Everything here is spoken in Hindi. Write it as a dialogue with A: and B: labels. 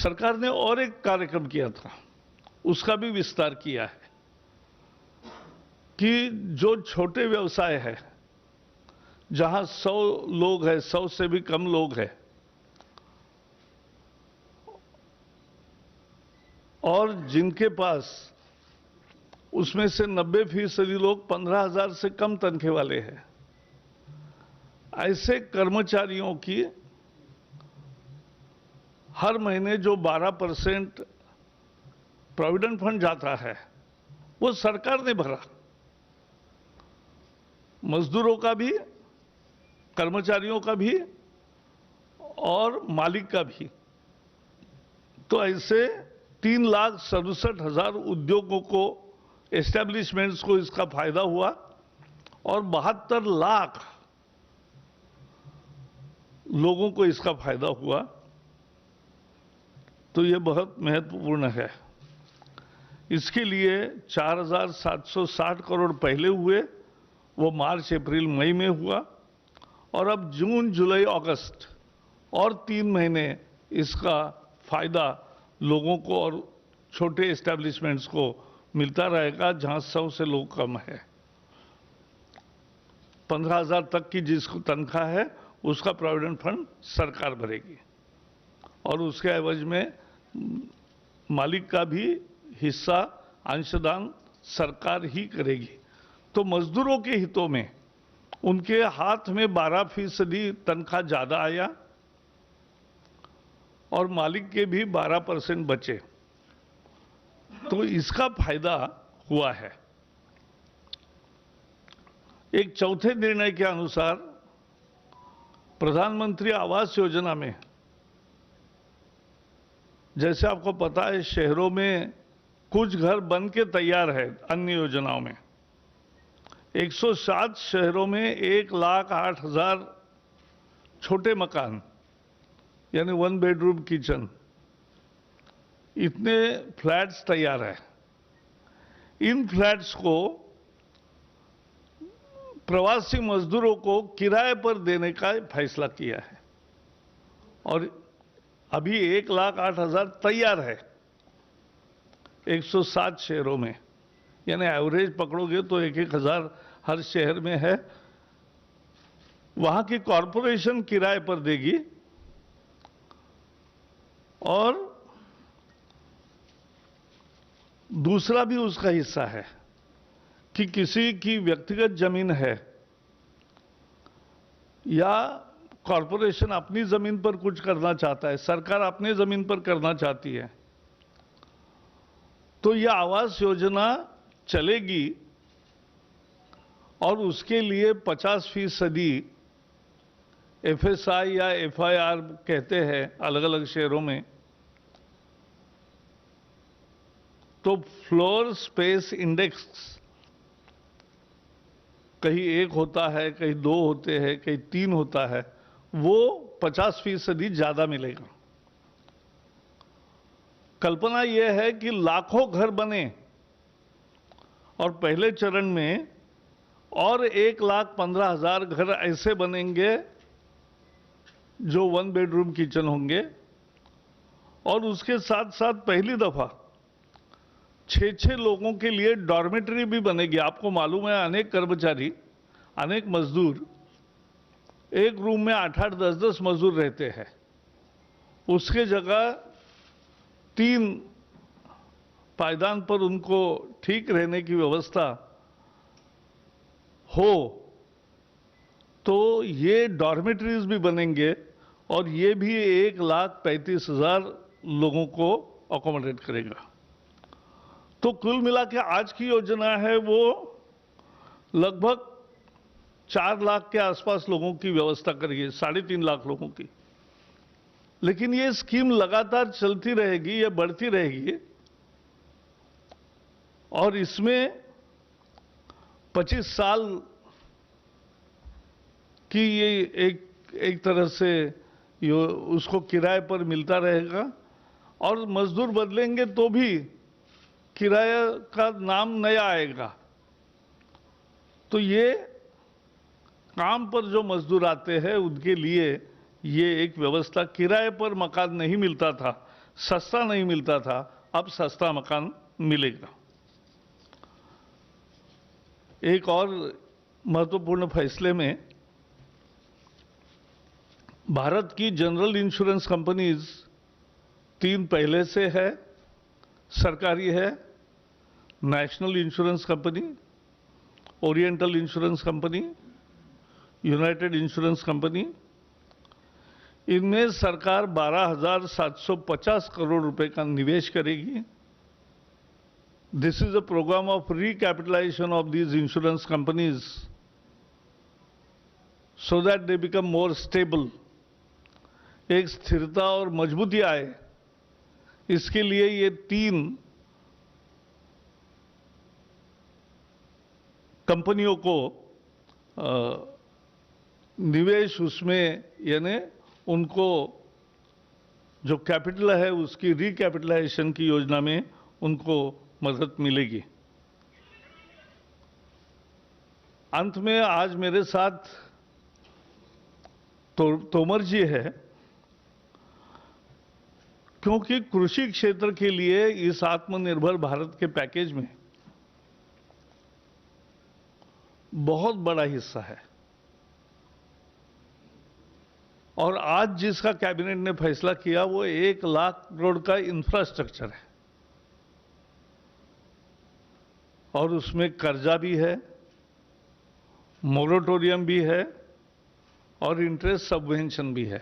A: सरकार ने और एक कार्यक्रम किया था, उसका भी विस्तार किया है कि जो छोटे व्यवसाय है, जहां 100 लोग हैं, 100 से भी कम लोग हैं, और जिनके पास उसमें से 90% लोग 15,000 से कम तनख्वाह वाले हैं, ऐसे कर्मचारियों की हर महीने जो 12% प्रोविडेंट फंड जाता है वो सरकार ने भरा, मजदूरों का भी, कर्मचारियों का भी और मालिक का भी। तो ऐसे 3,67,000 उद्योगों को, एस्टेब्लिशमेंट्स को इसका फायदा हुआ और 72 लाख लोगों को इसका फायदा हुआ। तो ये बहुत महत्वपूर्ण है। इसके लिए 4,760 करोड़ पहले हुए, वो मार्च, अप्रैल, मई में हुआ, और अब जून, जुलाई, अगस्त और 3 महीने इसका फायदा लोगों को और छोटे एस्टेब्लिशमेंट्स को मिलता रहेगा, जहां 100 से लोग कम है। 15,000 तक की जिसको तनख्वाह है उसका प्रोविडेंट फंड सरकार भरेगी और उसके एवज में मालिक का भी हिस्सा, अंशदान सरकार ही करेगी। तो मजदूरों के हितों में उनके हाथ में 12% तनख्वाह ज्यादा आया और मालिक के भी 12% बचे, तो इसका फायदा हुआ है। एक चौथे निर्णय के अनुसार प्रधानमंत्री आवास योजना में, जैसे आपको पता है शहरों में कुछ घर बन के तैयार है, अन्य योजनाओं में 107 शहरों में 1,08,000 छोटे मकान, यानी 1 बेडरूम किचन, इतने फ्लैट्स तैयार है। इन फ्लैट्स को प्रवासी मजदूरों को किराए पर देने का फैसला किया है और अभी 1,08,000 तैयार है 107 शहरों में, यानी एवरेज पकड़ोगे तो 1,000 हर शहर में है। वहां की कॉरपोरेशन किराए पर देगी और दूसरा भी उसका हिस्सा है कि किसी की व्यक्तिगत जमीन है या कॉरपोरेशन अपनी जमीन पर कुछ करना चाहता है, सरकार अपने जमीन पर करना चाहती है, तो यह आवास योजना चलेगी और उसके लिए 50% FSI या FIR कहते हैं अलग अलग शहरों में, तो फ्लोर स्पेस इंडेक्स कहीं 1 होता है, कहीं 2 होते हैं, कहीं 3 होता है, वो 50% ज्यादा मिलेगा। कल्पना यह है कि लाखों घर बने और पहले चरण में और 1,15,000 घर ऐसे बनेंगे जो 1 बेडरूम किचन होंगे और उसके साथ साथ पहली दफा 6-6 लोगों के लिए डॉर्मेटरी भी बनेगी। आपको मालूम है अनेक कर्मचारी, अनेक मजदूर एक रूम में 8-8, 10-10 मजदूर रहते हैं, उसके जगह 3 पायदान पर उनको ठीक रहने की व्यवस्था हो, तो ये डॉर्मेटरीज भी बनेंगे और ये भी 1,35,000 लोगों को अकोमोडेट करेगा। तो कुल मिला के आज की योजना है वो लगभग 4 लाख के आसपास लोगों की व्यवस्था करेगी, 3.5 लाख लोगों की। लेकिन ये स्कीम लगातार चलती रहेगी, ये बढ़ती रहेगी और इसमें 25 साल की ये एक तरह से उसको किराए पर मिलता रहेगा और मजदूर बदलेंगे तो भी किराया का नाम नया आएगा। तो ये काम पर जो मजदूर आते हैं उनके लिए ये एक व्यवस्था, किराए पर मकान नहीं मिलता था सस्ता नहीं मिलता था, अब सस्ता मकान मिलेगा। एक और महत्वपूर्ण फैसले में भारत की जनरल इंश्योरेंस कंपनीज 3 पहले से है, सरकारी है, national insurance company, oriental insurance company, United insurance company. इनमें सरकार 12,750 करोड़ रुपए का निवेश करेगी। This is a programme of recapitalisation of these insurance companies so that they become more stable. एक स्थिरता और मजबूती आए, इसके लिए ये 3 कंपनियों को निवेश उसमें, यानी उनको जो कैपिटल है उसकी रिकैपिटलाइजेशन की योजना में उनको मदद मिलेगी। अंत में आज मेरे साथ तोमर जी है, क्योंकि कृषि क्षेत्र के लिए इस आत्मनिर्भर भारत के पैकेज में बहुत बड़ा हिस्सा है। और आज जिसका कैबिनेट ने फैसला किया वो 1 लाख करोड़ का इंफ्रास्ट्रक्चर है, और उसमें कर्जा भी है, मोरेटोरियम भी है और इंटरेस्ट सबवेंशन भी है।